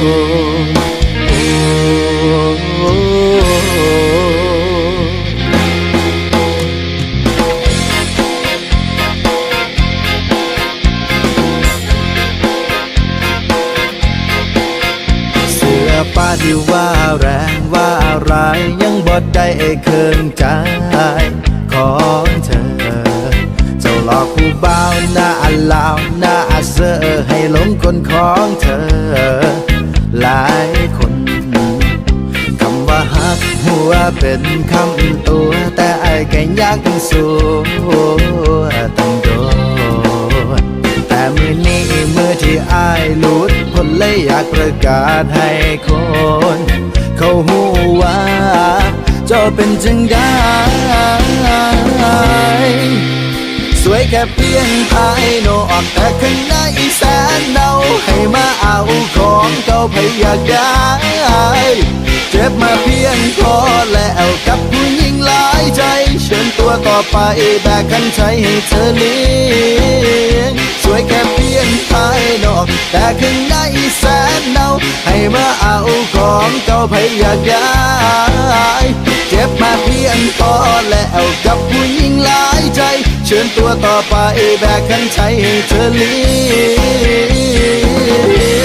ป้าที่ว่าแรงว่าอะไรยังบ่ได้เคืองใจของเธอเจ้าหลอกผู้บ่าวหน้าลาวหน้าเสือให้หลงคนของเธอหลายคนคำว่าฮักหัวเป็นคำตัวแต่ไอ้แก่ยักสู้ตั้งโดนแต่มือนี้มือที่อ้ายหลุดพ้นเลยอยากประกาศให้คนเขาหูว่าเจ้าเป็นจังได้สวยแค่เพียงภายนอกแต่ข้างในแสนเน่าให้มาเอาของเก่าพยากได้เจ็บมาเพียงพอแล้วกับผู้หญิงหลายใจเชิญตัวต่อไปแบกขันใจให้เธอเลี้ยงสวยแค่เพียงภายนอกแต่ข้างในแสนเน่าให้มาเอาของเก่าพยากได้เจ็บมาเพียงพอแล้วกับผู้หญิงหลายใจเชิญตัวต่อไปแบกขันใจให้เธอเลี้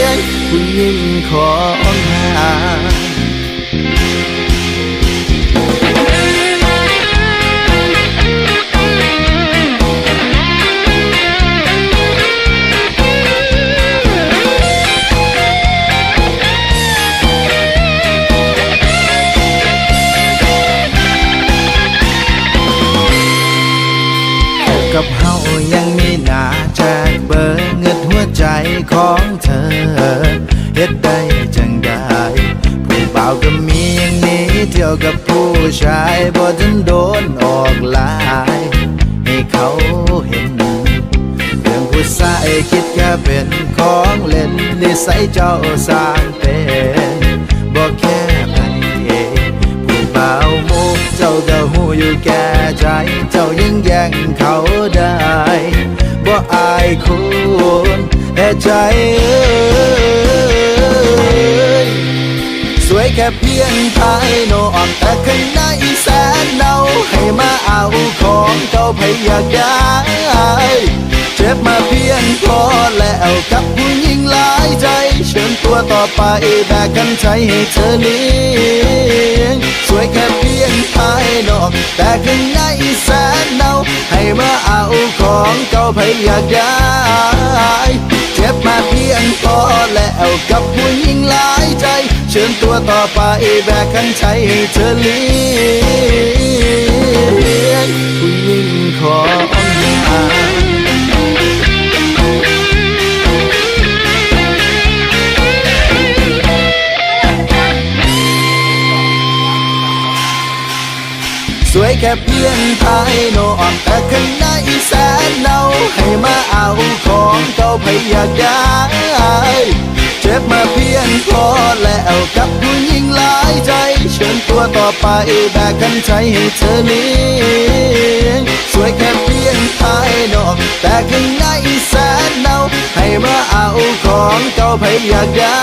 ยงผู้หญิงของหากับเฮายังมีหน้าแจกเบอร์เงินหัวใจของเธอเฮ็ดได้จังได้ผู้บ่าวก็มีอย่างนี้เที่ยวกับผู้ชายบ่ทันโดนออกลายให้เขาเห็นเรื่องผู้ชายคิดแค่เป็นของเล่นนิสัยเจ้าสร้างเป็นบ่แค่ไปผู้บ่าวมุกเจ้าก็หูอยู่แก่ใจเจ้ายังแย่งเขาได้บ่อายคุณแต่ใจสวยแค่เพียงภายนอกแต่ข้างในแสนเน่าให้มาเอาของเก่าพยากได้เจ็บมาเพียงพอแล้วกับผู้หญิงหลายใจเชิญตัวต่อไปแบกกันใจให้เธอเลี้ยงสวยแค่เพียงภายนอกแต่ข้างในแสนเน่าให้มาเอาของเก่าพยากได้เจ็บมาเพียงพอแล้วกับผู้หญิงหลายใจเชิญตัวต่อไปแบกขันใจให้เธอเลี้ยงผู้หญิงของหาสวยแค่เพียงภายนอกแต่ข้างในแสนเน่าให้มาเอาของเก่าพยากได้เจ็บมาเพียงพอแล้วกับผู้หญิงหลายใจเชิญตัวต่อไปแบกกันใจให้เธอเลี้ยงสวยแค่เพียงภายนอกแต่ข้างในแสนเน่าให้มาเอาของเก่าพยากได้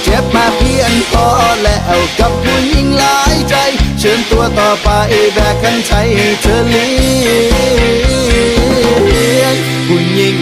เจ็บมาเพียงพอแล้วกับผู้หญิงหลายใจเชิญตัวต่อไปแบกขันใจให้เธอเลี้ยงผู้หญิง